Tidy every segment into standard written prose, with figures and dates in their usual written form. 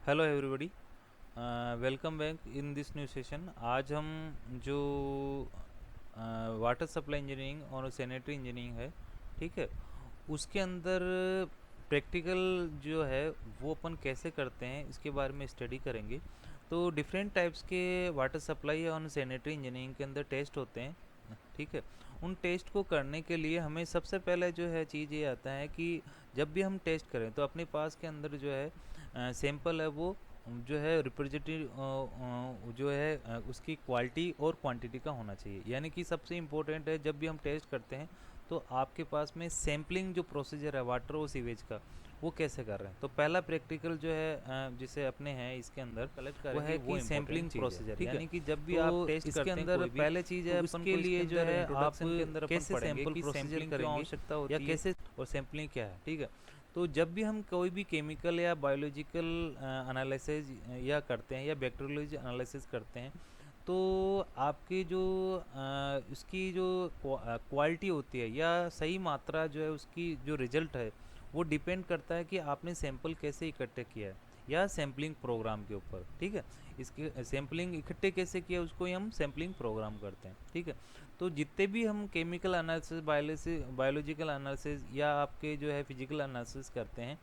Hello everybody, welcome back in this new session. आज हम जो वाटर सप्लाई इंजीनियरिंग और सैनिटरी इंजीनियरिंग है, ठीक है, उसके अंदर प्रैक्टिकल जो है वो अपन कैसे करते हैं इसके बारे में स्टडी करेंगे। तो डिफरेंट टाइप्स के वाटर सप्लाई और सैनिटरी इंजीनियरिंग के अंदर टेस्ट होते हैं, ठीक है। उन टेस्ट को करने के लिए हमें सबसे पहले जो है चीज़ ये आता है कि जब भी हम टेस्ट करें तो अपने पास के अंदर जो है सैंपल है वो जो है रिप्रेजेंटेटिव जो है उसकी क्वालिटी और क्वांटिटी का होना चाहिए। यानी कि सबसे इम्पोर्टेंट है जब भी हम टेस्ट करते हैं तो आपके पास में सैम्पलिंग जो प्रोसीजर है वाटर और सीवेज का वो कैसे कर रहे हैं। तो पहला प्रैक्टिकल जो है जिसे अपने हैं इसके अंदर कलेक्ट वो करेंगे है वो कि सैम्पलिंग सैम्पलिंग प्रोसीजर, प्रोसीजर, यानी कि जब भी तो आप टेस्ट इसके करते हैं अंदर कोई भी, पहले चीज़ है तो अपन उसके को लिए इसके जो अंदर है आप इंट्रोडक्शन के अंदर अपन कैसे पढ़ेंगे सैंपल कि प्रोसीजर सैम्पलिंग क्यों करेंगे आवश्यकता या होती है। कैसे और सैम्पलिंग क्या है, ठीक है। तो जब भी हम कोई भी केमिकल या बायोलॉजिकल एनालिसिस या करते हैं या बैक्टीरियोलॉजी एनालिसिस करते हैं तो आपकी जो उसकी जो क्वालिटी होती है या सही मात्रा जो है उसकी जो रिजल्ट है वो डिपेंड करता है कि आपने सैंपल कैसे इकट्ठे किया है या सैम्पलिंग प्रोग्राम के ऊपर, ठीक है। इसके सैम्पलिंग इकट्ठे कैसे किया उसको ही हम सैम्पलिंग प्रोग्राम करते हैं, ठीक है। तो जितने भी हम केमिकल एनालिसिस बायोलॉजिकल एनालिसिस या आपके जो है फिजिकल एनालिसिस करते हैं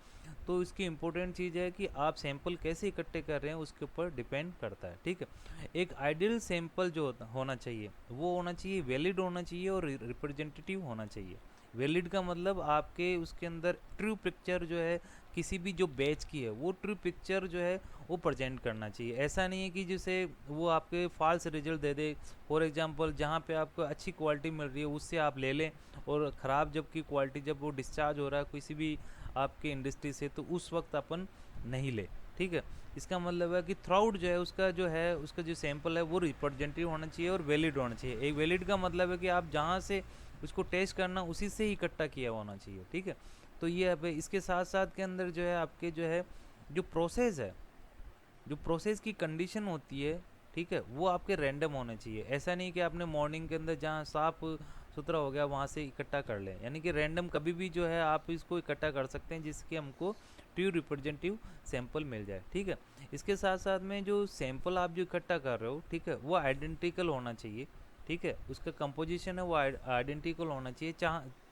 तो इसकी इम्पोर्टेंट चीज़ है कि आप सैंपल कैसे इकट्ठे कर रहे हैं उसके ऊपर डिपेंड करता है, ठीक है। एक आइडियल सैंपल जो होना चाहिए वो होना चाहिए वैलिड होना चाहिए और रिप्रेजेंटेटिव होना चाहिए। वैलिड का मतलब आपके उसके अंदर ट्रू पिक्चर जो है किसी भी जो बैच की है वो ट्रू पिक्चर जो है वो प्रेजेंट करना चाहिए। ऐसा नहीं है कि जैसे वो आपके फॉल्स रिजल्ट दे दे। फॉर एग्जांपल जहाँ पे आपको अच्छी क्वालिटी मिल रही है उससे आप ले लें और ख़राब जबकि क्वालिटी जब वो डिस्चार्ज हो रहा है किसी भी आपके इंडस्ट्री से तो उस वक्त अपन नहीं ले, ठीक है। इसका मतलब है कि थ्राउट जो है उसका जो सैंपल है वो रिप्रेजेंटेटिव होना चाहिए और वैलिड होना चाहिए। एक वैलिड का मतलब है कि आप जहाँ से उसको टेस्ट करना उसी से ही इकट्ठा किया होना चाहिए, ठीक है। तो ये अब इसके साथ साथ के अंदर जो है आपके जो है जो प्रोसेस है, जो प्रोसेस की कंडीशन होती है, ठीक है, वो आपके रैंडम होने चाहिए। ऐसा नहीं कि आपने मॉर्निंग के अंदर जहाँ साफ सुथरा हो गया वहाँ से इकट्ठा कर लें, यानी कि रैंडम कभी भी जो है आप इसको इकट्ठा कर सकते हैं जिसके हमको ट्रू रिप्रेजेंटेटिव सैंपल मिल जाए, ठीक है। इसके साथ साथ में जो सैंपल आप जो इकट्ठा कर रहे हो, ठीक है, वो आइडेंटिकल होना चाहिए, ठीक है। उसका कंपोजिशन है वो आइडेंटिकल होना चाहिए,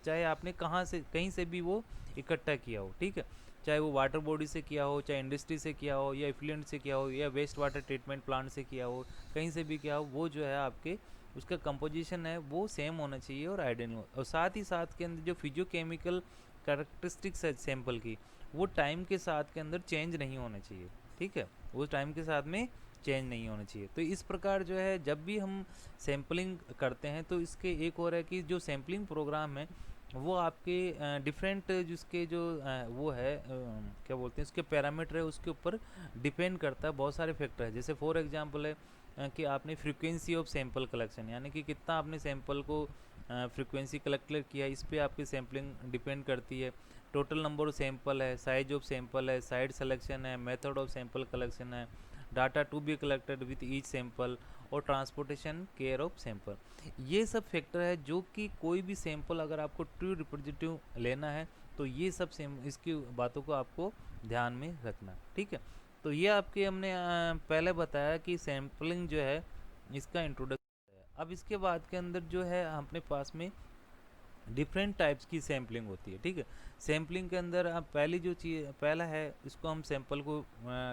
चाहे आपने कहाँ से कहीं से भी वो इकट्ठा किया हो, ठीक है। चाहे वो वाटर बॉडी से किया हो, चाहे इंडस्ट्री से किया हो, या इफ्लुएंट से किया हो, या वेस्ट वाटर ट्रीटमेंट प्लांट से किया हो, कहीं से भी किया हो, वो जो है आपके उसका कंपोजिशन है वो सेम होना चाहिए और आइडेंटिकल। और साथ ही साथ के अंदर जो फिजियोकेमिकल कैरेक्टरिस्टिक्स है सैंपल की वो टाइम के साथ के अंदर चेंज नहीं होने चाहिए, ठीक है। वो टाइम के साथ में चेंज नहीं होना चाहिए। तो इस प्रकार जो है जब भी हम सैम्पलिंग करते हैं तो इसके एक और है कि जो सैम्पलिंग प्रोग्राम है वो आपके डिफरेंट जिसके जो वो है क्या बोलते हैं उसके पैरामीटर है उसके ऊपर डिपेंड करता है। बहुत सारे फैक्टर है, जैसे फॉर एग्जांपल है कि आपने फ्रीक्वेंसी ऑफ सैंपल कलेक्शन, यानी कि कितना आपने सैंपल को फ्रीक्वेंसी कलेक्ट किया, इस पर आपकी सैम्पलिंग डिपेंड करती है। टोटल नंबर ऑफ सैंपल है, साइज ऑफ सैंपल है, साइड सिलेक्शन है, मेथड ऑफ सैंपल कलेक्शन है, data to be collected with each sample और ट्रांसपोर्टेशन केयर ऑफ सैंपल। ये सब फैक्टर है जो कि कोई भी सैंपल अगर आपको ट्रू रिप्रेजेंटेटिव लेना है तो ये सब इसकी बातों को आपको ध्यान में रखना, ठीक है। तो ये आपके हमने पहले बताया कि सैम्पलिंग जो है इसका इंट्रोडक्शन है। अब इसके बाद के अंदर जो है अपने पास में डिफरेंट टाइप्स की सैम्पलिंग होती है, ठीक है। सैम्पलिंग के अंदर आप पहली जो चीज़ पहला है इसको हम सैंपल को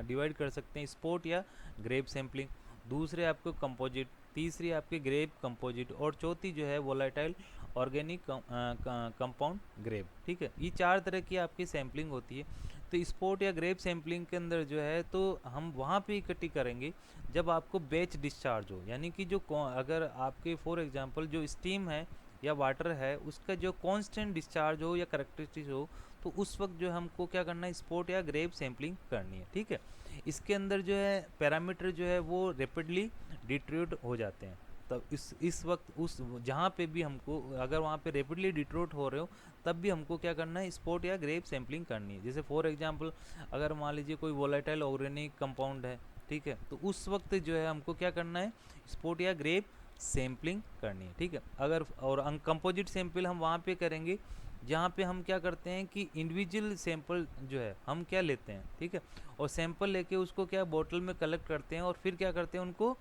डिवाइड कर सकते हैं स्पॉट या ग्रेप सैम्पलिंग, दूसरे आपको कंपोजिट, तीसरी आपके ग्रेप कंपोजिट और चौथी जो है वोलेटाइल ऑर्गेनिक कंपाउंड ग्रेप, ठीक है। ये चार तरह की आपकी सैम्पलिंग होती है। तो स्पॉट या ग्रेप सैम्पलिंग के अंदर जो है तो हम वहाँ पे इकट्ठी करेंगे जब आपको बैच डिस्चार्ज हो, यानी कि जो अगर आपके फॉर एग्जांपल जो स्टीम है या वाटर है उसका जो कांस्टेंट डिस्चार्ज हो या करेक्टरिस्टिक्स हो तो उस वक्त जो हमको क्या करना है स्पॉट या ग्रेप सैम्पलिंग करनी है, ठीक है। इसके अंदर जो है पैरामीटर जो है वो रैपिडली डिट्रोट हो जाते हैं। तब इस वक्त उस जहाँ पे भी हमको अगर वहाँ पे रैपिडली डिट्रोट हो रहे हो तब भी हमको क्या करना है स्पॉट या ग्रेप सैम्पलिंग करनी है। जैसे फॉर एग्जांपल अगर मान लीजिए कोई वोलेटाइल ऑर्गेनिक कंपाउंड है, ठीक है, तो उस वक्त जो है हमको क्या करना है स्पॉट या ग्रेप सैम्पलिंग करनी है, ठीक है। अगर और कंपोजिट सैंपल हम वहाँ पे करेंगे जहाँ पे हम क्या करते हैं कि इंडिविजुअल सैंपल जो है हम क्या लेते हैं, ठीक है, और सैंपल लेके उसको क्या बोतल में कलेक्ट करते हैं और फिर क्या करते हैं उनको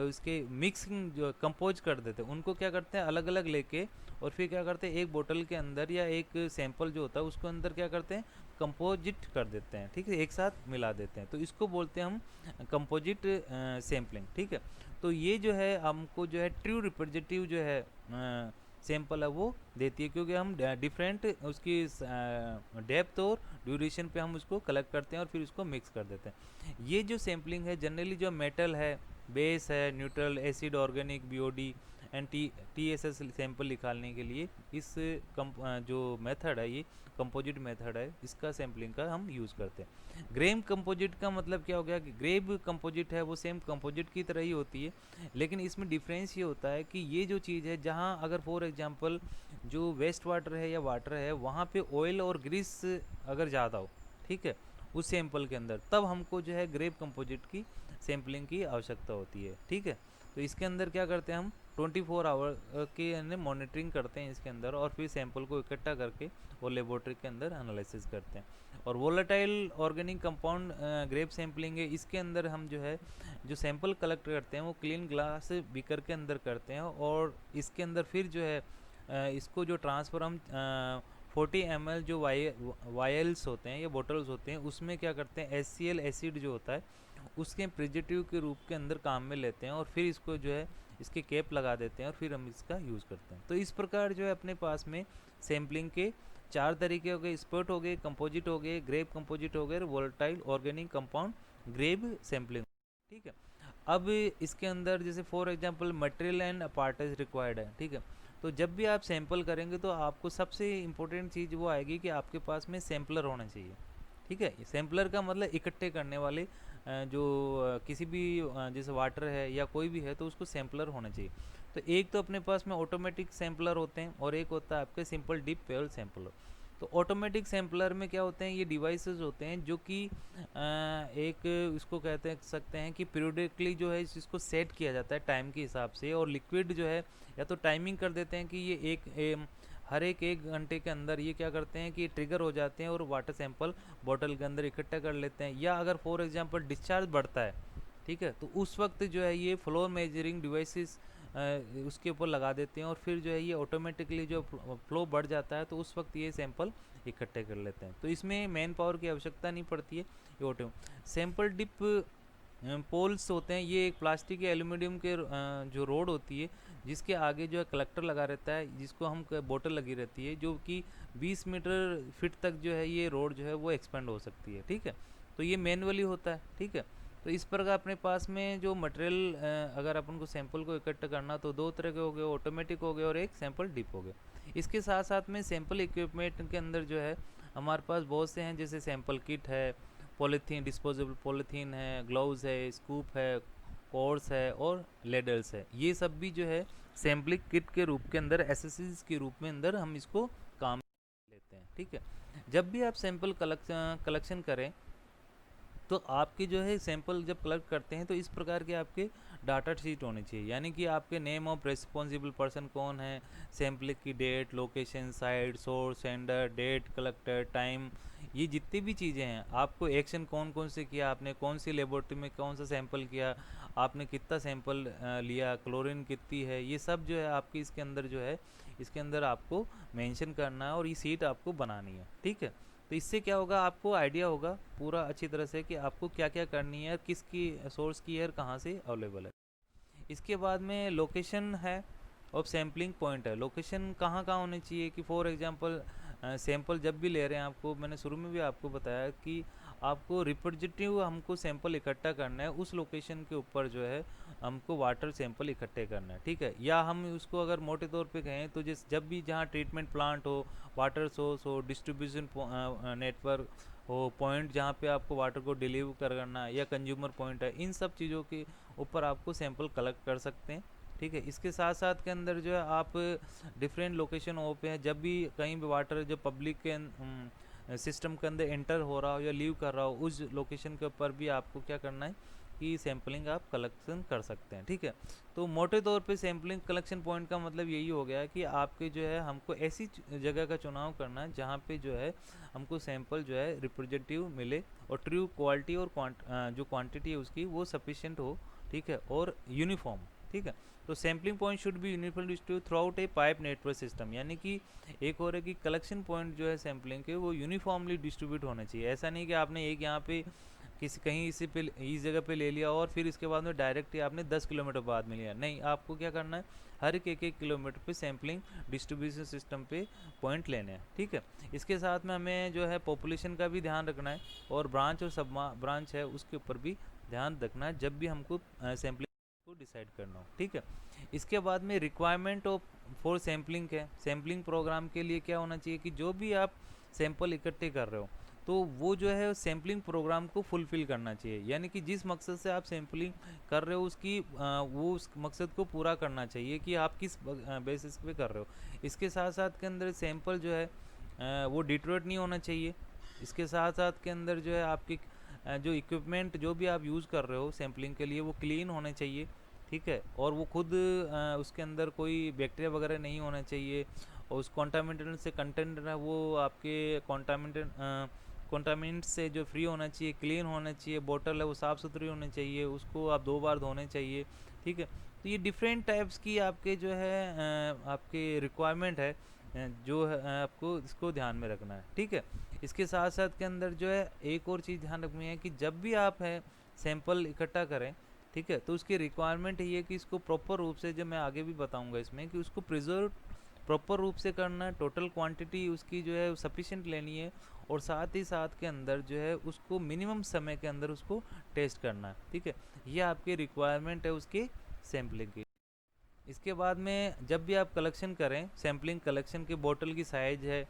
उसके मिक्सिंग जो कंपोज कर देते हैं, उनको क्या करते हैं अलग अलग लेके और फिर क्या करते हैं एक बोतल के अंदर या एक सैंपल जो होता है उसको अंदर क्या करते हैं कंपोजिट कर देते हैं, ठीक है, एक साथ मिला देते हैं, तो इसको बोलते हैं हम कंपोजिट सैम्पलिंग, ठीक है। तो ये जो है हमको जो है ट्रू रिप्रेजेंटेटिव जो है सैंपल है वो देती है, क्योंकि हम डिफरेंट उसकी डेप्थ और ड्यूरेशन पे हम उसको कलेक्ट करते हैं और फिर उसको मिक्स कर देते हैं। ये जो सैम्पलिंग है जनरली जो मेटल है, बेस है, neutral, acid, organic, BOD and TSS sample निकालने के लिए इस जो मेथड है ये कंपोजिट मेथड है, इसका सैम्पलिंग का हम यूज़ करते हैं। ग्रेव कंपोजिट का मतलब क्या हो गया कि ग्रेव कंपोजिट है वो सेम कंपोजिट की तरह ही होती है, लेकिन इसमें डिफरेंस ये होता है कि ये जो चीज़ है जहाँ अगर फॉर एग्जांपल जो वेस्ट वाटर है या वाटर है वहाँ पे ऑयल और ग्रीस अगर ज़्यादा हो, ठीक है, उस सैंपल के अंदर, तब हमको जो है ग्रेव कंपोजिट की सैम्पलिंग की आवश्यकता होती है, ठीक है। तो इसके अंदर क्या करते हैं हम 24 आवर के अंदर मॉनिटरिंग करते हैं इसके अंदर और फिर सैंपल को इकट्ठा करके वो लेबोरेटरी के अंदर एनालिसिस करते हैं। और volatile organic compound grab sampling है, इसके अंदर हम जो है जो सैंपल कलेक्ट करते हैं वो क्लीन ग्लास बीकर के अंदर करते हैं और इसके अंदर फिर जो है इसको जो ट्रांसफ़र हम 40 ml जो वायल्स होते हैं या बोटल्स होते हैं उसमें क्या करते हैं HCl एसिड जो होता है उसके प्रिजर्वेटिव के रूप के अंदर काम में लेते हैं और फिर इसको जो है इसके कैप लगा देते हैं और फिर हम इसका यूज़ करते हैं। तो इस प्रकार जो है अपने पास में सैम्पलिंग के 4 तरीके हो गए, स्पर्ट हो गए, कंपोजिट हो गए, ग्रेव कंपोजिट हो गए, volatile organic compound grab sampling, ठीक है। अब इसके अंदर जैसे for example material and apparatus required है, ठीक है। तो जब भी आप सैंपल करेंगे तो आपको सबसे इम्पोर्टेंट चीज़ वो आएगी कि आपके पास में सैम्पलर होना चाहिए, ठीक है। सैम्पलर का मतलब इकट्ठे करने वाले जो किसी भी जैसे वाटर है या कोई भी है तो उसको सैम्पलर होना चाहिए। तो एक तो अपने पास में ऑटोमेटिक सैम्पलर होते हैं और एक होता है आपके सिंपल डीप पेबल सैम्पलर। तो ऑटोमेटिक सैम्पलर में क्या होते हैं, ये डिवाइसेस होते हैं जो कि एक इसको कहते हैं सकते हैं कि पीरियडिकली जो है इसको सेट किया जाता है टाइम के हिसाब से, और लिक्विड जो है या तो टाइमिंग कर देते हैं कि ये हर एक घंटे के अंदर ये क्या करते हैं कि ट्रिगर हो जाते हैं और वाटर सैंपल बॉटल के अंदर इकट्ठा कर लेते हैं। या अगर फॉर एग्जांपल डिस्चार्ज बढ़ता है, ठीक है, तो उस वक्त जो है ये फ्लो मेजरिंग डिवाइसेस उसके ऊपर लगा देते हैं और फिर जो है ये ऑटोमेटिकली जो फ्लो बढ़ जाता है तो उस वक्त ये सैंपल इकट्ठे कर लेते हैं। तो इसमें मैन पावर की आवश्यकता नहीं पड़ती है। ये ऑटो सैंपल डिप पोल्स होते हैं, ये एक प्लास्टिक या एल्यूमिनियम के जो रोड होती है जिसके आगे जो है कलेक्टर लगा रहता है, जिसको हम बोतल लगी रहती है जो कि 20 मीटर फीट तक जो है ये रोड जो है वो एक्सपेंड हो सकती है, ठीक है। तो ये मैनुअली होता है, ठीक है। तो इस प्रकार अपने पास में जो मटेरियल अगर अपन को सैंपल को इकट्ठा करना तो 2 तरह के हो गए, ऑटोमेटिक हो गए और एक सैंपल डिप हो गए। इसके साथ साथ में सैंपल इक्विपमेंट के अंदर जो है हमारे पास बहुत से हैं, जैसे सैंपल किट है, पॉलीथीन डिस्पोजेबल पॉलीथीन है, ग्लव्स है, स्कूप है, कोर्स है और लेडल्स है। ये सब भी जो है सैम्पलिंग किट के रूप के अंदर एसेसरीज के रूप में अंदर हम इसको काम लेते हैं, ठीक है। जब भी आप सैंपल कलेक्शन करें तो आपके जो है सैंपल जब कलेक्ट करते हैं तो इस प्रकार के आपके डाटा शीट होने चाहिए, यानी कि आपके नेम ऑफ रिस्पॉन्सिबल पर्सन कौन है, सैंपलिंग की date, location, site, source, sender, date collector, time, ये जितनी भी चीज़ें हैं, आपको एक्शन कौन कौन से किया, आपने कौन सी लेबोरेटरी में कौन सा सैंपल किया, आपने कितना सैंपल लिया, क्लोरीन कितनी है, ये सब जो है आपकी इसके अंदर जो है इसके अंदर आपको मेंशन करना है और ये सीट आपको बनानी है, ठीक है। तो इससे क्या होगा, आपको आइडिया होगा पूरा अच्छी तरह से कि आपको क्या क्या करनी है, किसकी सोर्स की है, कहाँ से अवेलेबल है। इसके बाद में लोकेशन है और सैम्पलिंग पॉइंट है। लोकेशन कहाँ कहाँ होनी चाहिए कि फॉर एग्जांपल सैंपल जब भी ले रहे हैं, आपको मैंने शुरू में भी आपको बताया कि आपको रिप्रेजेंटेटिव हमको सैंपल इकट्ठा करना है, उस लोकेशन के ऊपर जो है हमको वाटर सैंपल इकट्ठे करना है, ठीक है। या हम उसको अगर मोटे तौर पे कहें तो जब भी जहाँ ट्रीटमेंट प्लांट हो, वाटर सोर्स हो, डिस्ट्रीब्यूशन नेटवर्क हो, पॉइंट जहाँ पे आपको वाटर को डिलीवर करना है या कंज्यूमर पॉइंट है, इन सब चीज़ों के ऊपर आपको सैंपल कलेक्ट कर सकते हैं, ठीक है। इसके साथ साथ के अंदर जो है आप डिफरेंट लोकेशन हो पे हैं, जब भी कहीं भी वाटर जो पब्लिक के सिस्टम के अंदर एंटर हो रहा हो या लीव कर रहा हो, उस लोकेशन के ऊपर भी आपको क्या करना है कि सैम्पलिंग आप कलेक्शन कर सकते हैं। ठीक है, तो मोटे तौर पे सैम्पलिंग कलेक्शन पॉइंट का मतलब यही हो गया कि आपके जो है हमको ऐसी जगह का चुनाव करना है जहाँ पे जो है हमको सैंपल जो है रिप्रेजेंटेटिव मिले और ट्रू क्वालिटी और जो क्वांटिटी है उसकी वो सफिशिएंट हो। ठीक है, और यूनिफॉर्म। ठीक है, तो sampling point should be uniform distribute through out A pipe network system, यानी कि एक और है कि कलेक्शन पॉइंट जो है सैम्पलिंग के वो यूनिफॉर्मली डिस्ट्रीब्यूट होने चाहिए। ऐसा नहीं कि आपने एक यहाँ पे किसी कहीं इसी पे इस जगह पे ले लिया और फिर इसके बाद में डायरेक्ट ही आपने 10 किलोमीटर बाद में लिया। नहीं, आपको क्या करना है, हर एक किलोमीटर पे सैम्पलिंग डिस्ट्रीब्यूशन सिस्टम पे पॉइंट लेने हैं। ठीक है, इसके साथ में हमें जो है पॉपुलेशन का भी ध्यान रखना है और ब्रांच और सब ब्रांच है उसके ऊपर भी ध्यान रखना है जब भी हमको सैम्पलिंग को डिसाइड करना हो। ठीक है, इसके बाद में रिक्वायरमेंट ऑफ फॉर सैम्पलिंग है। सैम्पलिंग प्रोग्राम के लिए क्या होना चाहिए कि जो भी आप सैंपल इकट्ठे कर रहे हो तो वो जो है सैम्पलिंग प्रोग्राम को फुलफ़िल करना चाहिए, यानी कि जिस मकसद से आप सैम्पलिंग कर रहे हो उसकी वो उस मकसद को पूरा करना चाहिए कि आप किस बेसिस पे कर रहे हो। इसके साथ साथ के अंदर सैंपल जो है वो डिटोरेट नहीं होना चाहिए। इसके साथ साथ के अंदर जो है आपकी जो इक्विपमेंट जो भी आप यूज़ कर रहे हो सैम्पलिंग के लिए वो क्लीन होने चाहिए। ठीक है, और वो खुद उसके अंदर कोई बैक्टीरिया वगैरह नहीं होना चाहिए और उस कॉन्टामिनेटेड से कंटेंट है वो आपके कॉन्टामिनेंट से जो फ्री होना चाहिए, क्लीन होना चाहिए। बोतल है वो साफ़ सुथरी होनी चाहिए, उसको आप 2 बार धोने चाहिए। ठीक है, तो ये डिफरेंट टाइप्स की आपके जो है आपके रिक्वायरमेंट है जो है आपको इसको ध्यान में रखना है। ठीक है, इसके साथ साथ के अंदर जो है एक और चीज़ ध्यान रखनी है कि जब भी आप है सैंपल इकट्ठा करें, ठीक है, तो उसकी रिक्वायरमेंट ये है कि इसको प्रॉपर रूप से, जो मैं आगे भी बताऊंगा इसमें, कि उसको प्रिजर्व प्रॉपर रूप से करना है। टोटल क्वांटिटी उसकी जो है सफिशिएंट लेनी है और साथ ही साथ के अंदर जो है उसको मिनिमम समय के अंदर उसको टेस्ट करना है। ठीक है, ये आपकी रिक्वायरमेंट है उसके सैम्पलिंग की। इसके बाद में जब भी आप कलेक्शन करें, सैम्पलिंग कलेक्शन के बोतल की साइज है,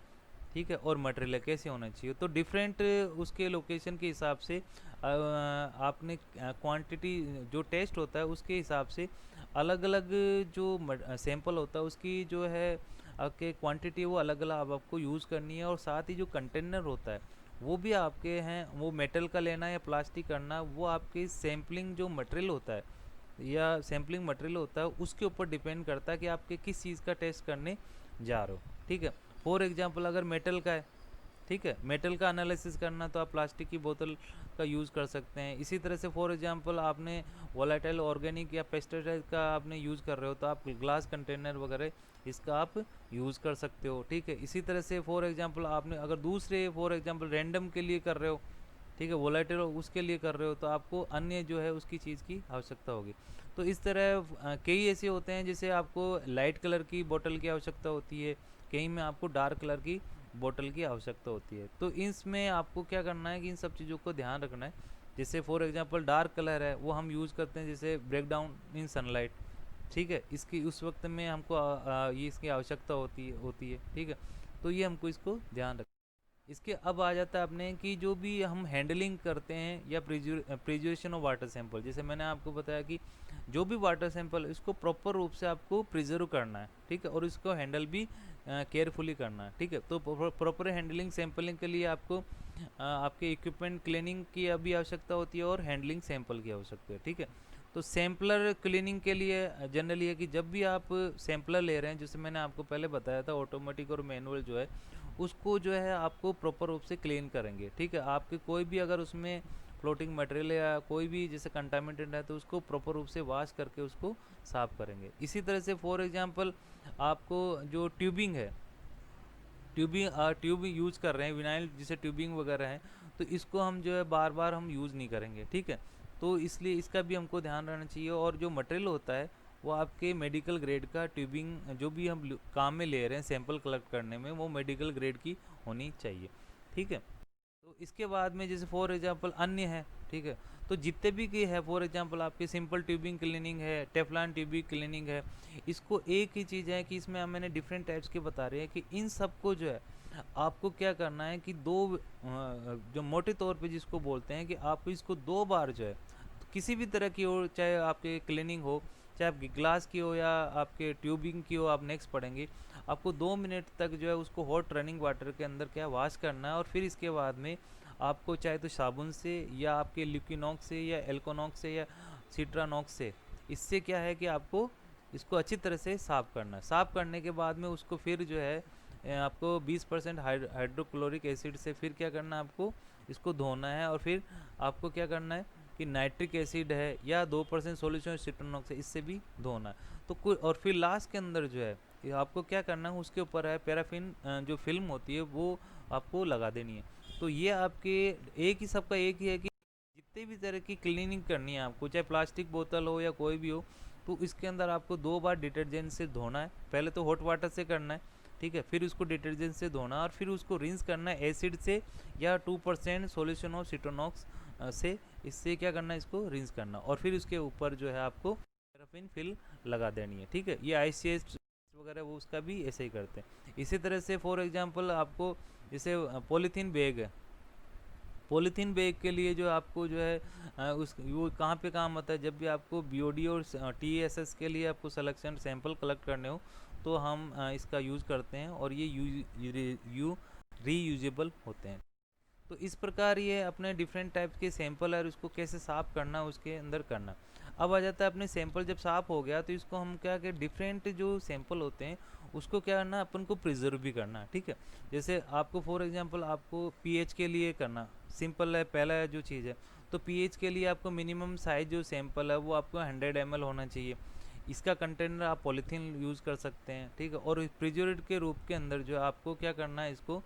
ठीक है, और मटेरियल कैसे होना चाहिए, तो डिफरेंट उसके लोकेशन के हिसाब से आपने क्वांटिटी जो टेस्ट होता है उसके हिसाब से अलग अलग जो सैंपल होता है उसकी जो है आपके क्वांटिटी वो अलग अलग आपको यूज़ करनी है। और साथ ही जो कंटेनर होता है वो भी आपके हैं, वो मेटल का लेना या प्लास्टिक करना, वो आपके सैम्पलिंग जो मटेरियल होता है या सैम्पलिंग मटेरियल होता है उसके ऊपर डिपेंड करता है कि आपके किस चीज़ का टेस्ट करने जा रहे हो। ठीक है, फॉर एग्जांपल अगर मेटल का है, ठीक है, मेटल का एनालिसिस करना तो आप प्लास्टिक की बोतल का यूज़ कर सकते हैं। इसी तरह से फॉर एग्जांपल आपने वोलेटाइल ऑर्गेनिक या पेस्टिसाइड का आपने यूज़ कर रहे हो तो आप ग्लास कंटेनर वगैरह इसका आप यूज़ कर सकते हो। ठीक है, इसी तरह से फॉर एग्जांपल आपने अगर दूसरे फॉर एग्जांपल रैंडम के लिए कर रहे हो, ठीक है, वोलेटाइल उसके लिए कर रहे हो तो आपको अन्य जो है उसकी चीज़ की आवश्यकता होगी। तो इस तरह कई ऐसे होते हैं जैसे आपको लाइट कलर की बोतल की आवश्यकता होती है, कहीं में आपको डार्क कलर की बोतल की आवश्यकता होती है। तो इसमें आपको क्या करना है कि इन सब चीज़ों को ध्यान रखना है। जैसे फॉर एग्जांपल डार्क कलर है वो हम यूज़ करते हैं जैसे ब्रेक डाउन इन सनलाइट। ठीक है, इसकी उस वक्त में हमको ये इसकी आवश्यकता होती है। ठीक है, तो ये हमको इसको ध्यान रख। इसके अब आ जाता है अपने कि जो भी हम हैंडलिंग करते हैं या प्रिजर्वेशन ऑफ वाटर सैंपल, जैसे मैंने आपको बताया कि जो भी वाटर सैंपल इसको प्रॉपर रूप से आपको प्रिजर्व करना है। ठीक है, और इसको हैंडल भी केयरफुली करना है। ठीक है, तो प्रॉपर हैंडलिंग सैंपलिंग के लिए आपको आपके इक्विपमेंट क्लीनिंग की अभी आवश्यकता होती है और हैंडलिंग सैंपल की आवश्यकता है। ठीक है, तो सैम्पलर क्लीनिंग के लिए जनरली है कि जब भी आप सैम्पलर ले रहे हैं, जैसे मैंने आपको पहले बताया था ऑटोमेटिक और मैनुअल जो है उसको जो है आपको प्रॉपर रूप से क्लीन करेंगे। ठीक है, आपके कोई भी अगर उसमें फ्लोटिंग मटेरियल या कोई भी जैसे कंटामिनेटेड है तो उसको प्रॉपर रूप से वॉश करके उसको साफ़ करेंगे। इसी तरह से फॉर एग्जांपल आपको जो ट्यूबिंग है, ट्यूब यूज़ कर रहे हैं विनाइल जिसे ट्यूबिंग वगैरह है, तो इसको हम जो है बार बार हम यूज़ नहीं करेंगे। ठीक है, तो इसलिए इसका भी हमको ध्यान रहना चाहिए। और जो मटेरियल होता है वो आपके मेडिकल ग्रेड का, ट्यूबिंग जो भी हम काम में ले रहे हैं सैंपल कलेक्ट करने में, वो मेडिकल ग्रेड की होनी चाहिए। ठीक है, तो इसके बाद में जैसे फॉर एग्जांपल अन्य है, ठीक है, तो जितने भी की है फॉर एग्जांपल आपके सिंपल ट्यूबिंग क्लीनिंग है, टेफ्लॉन ट्यूबिंग क्लीनिंग है, इसको एक ही चीज़ है कि इसमें मैंने डिफरेंट टाइप्स के बता रहे हैं कि इन सबको जो है आपको क्या करना है कि जो मोटे तौर पे जिसको बोलते हैं कि आप इसको 2 बार जो है किसी भी तरह की हो, चाहे आपके क्लीनिंग हो, चाहे आपकी ग्लास की हो या आपके ट्यूबिंग की हो, आप नेक्स्ट पढ़ेंगे, आपको 2 मिनट तक जो है उसको हॉट रनिंग वाटर के अंदर क्या वॉश करना है। और फिर इसके बाद में आपको चाहे तो साबुन से या आपके लिक्विनॉक्स से या एल्कोनॉक्स से या सिट्रानॉक्स से, इससे क्या है कि आपको इसको अच्छी तरह से साफ़ करना है। साफ़ करने के बाद में उसको फिर जो है आपको 20% हाइड्रोक्लोरिक एसिड से फिर क्या करना है, आपको इसको धोना है। और फिर आपको क्या करना है कि नाइट्रिक एसिड है या 2% सॉल्यूशन सिट्रोनॉक्स है, इससे भी धोना है। तो कुछ और फिर लास्ट के अंदर जो है ये आपको क्या करना है, उसके ऊपर है पैराफिन जो फिल्म होती है वो आपको लगा देनी है। तो ये आपके एक ही, सबका एक ही है कि जितने भी तरह की क्लीनिंग करनी है आपको, चाहे प्लास्टिक बोतल हो या कोई भी हो, तो इसके अंदर आपको 2 बार डिटर्जेंट से धोना है। पहले तो हॉट वाटर से करना है, ठीक है, फिर उसको डिटर्जेंट से धोना और फिर उसको रिंस करना है एसिड से या 2% सॉल्यूशन ऑफ सिट्रोनॉक्स से। इससे क्या करना है, इसको रिंस करना और फिर उसके ऊपर जो है आपको पैराफिन फिल लगा देनी है, ठीक है। ये ICS वगैरह वो उसका भी ऐसे ही करते हैं। इसी तरह से फॉर एग्जांपल आपको जैसे पॉलीथीन बैग है, पॉलीथीन बैग के लिए जो आपको जो है उस वो कहाँ पे काम आता है, जब भी आपको BOD और TSS के लिए आपको सिलेक्शन सैंपल कलेक्ट करने हो तो हम इसका यूज़ करते हैं और ये रीयूजेबल होते हैं। तो इस प्रकार ये अपने डिफरेंट टाइप के सैंपल है और उसको कैसे साफ़ करना उसके अंदर करना। अब आ जाता है अपने सैंपल जब साफ़ हो गया तो इसको हम क्या कि डिफरेंट जो सैंपल होते हैं उसको क्या करना, अपन को प्रिजर्व भी करना, ठीक है। जैसे आपको फॉर एग्जांपल आपको पीएच के लिए करना सिंपल है, पहला जो चीज़ है तो पीएच के लिए आपको मिनिमम साइज जो सैंपल है वो आपको 100 ml होना चाहिए। इसका कंटेनर आप पॉलीथीन यूज़ कर सकते हैं, ठीक है। और प्रिजर्वेटिव के रूप के अंदर जो आपको क्या करना है, इसको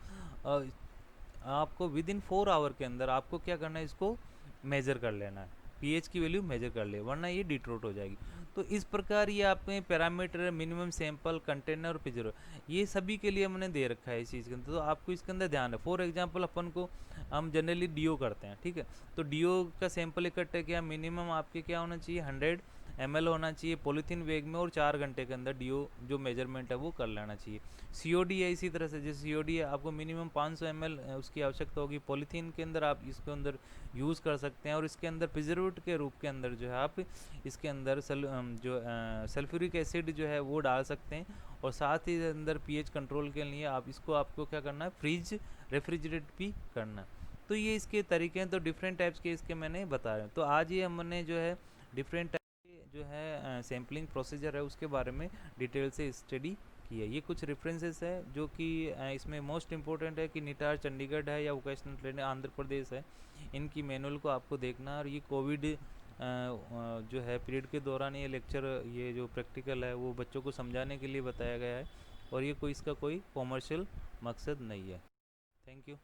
आपको विद इन 4 आवर के अंदर आपको क्या करना है, इसको मेज़र कर लेना है, पीएच की वैल्यू मेज़र कर ले, वरना ये डिट्रोट हो जाएगी। तो इस प्रकार ये आपने पैरामीटर मिनिमम सैंपल कंटेनर और प्रिजर्व ये सभी के लिए हमने दे रखा है इस चीज़ के अंदर। तो आपको इसके अंदर ध्यान है। फॉर एग्जांपल अपन को हम जनरली डीओ करते हैं, ठीक है। तो डीओ का सैंपल इकट्ठा किया, मिनिमम आपके क्या होना चाहिए, 100 ml होना चाहिए पॉलीथीन बैग में और 4 घंटे के अंदर डीओ जो मेजरमेंट है वो कर लेना चाहिए। सीओडी है इसी तरह से, जैसे सीओडी है आपको मिनिमम 500 ml उसकी आवश्यकता होगी पॉलीथीन के अंदर, आप इसके अंदर यूज़ कर सकते हैं। और इसके अंदर प्रिजर्वेटिव के रूप के अंदर जो है आप इसके अंदर सल्फ्यूरिक एसिड जो है वो डाल सकते हैं। और साथ ही अंदर पीएच कंट्रोल के लिए आप इसको आपको क्या करना है, फ्रिज रेफ्रिजरेट भी करना है। तो ये इसके तरीके हैं, तो डिफरेंट टाइप्स के इसके मैंने बता रहे हैं। तो आज ये हमने जो है डिफरेंट जो है सैम्पलिंग प्रोसीजर है उसके बारे में डिटेल से स्टडी की है। ये कुछ रेफरेंसेस है जो कि इसमें मोस्ट इम्पोर्टेंट है कि निटार चंडीगढ़ है या वोकेशनल ट्रेनिंग आंध्र प्रदेश है, इनकी मैनुअल को आपको देखना। और ये कोविड जो है पीरियड के दौरान ये लेक्चर, ये जो प्रैक्टिकल है वो बच्चों को समझाने के लिए बताया गया है और ये कोई इसका कोई कॉमर्शियल मकसद नहीं है। Thank you.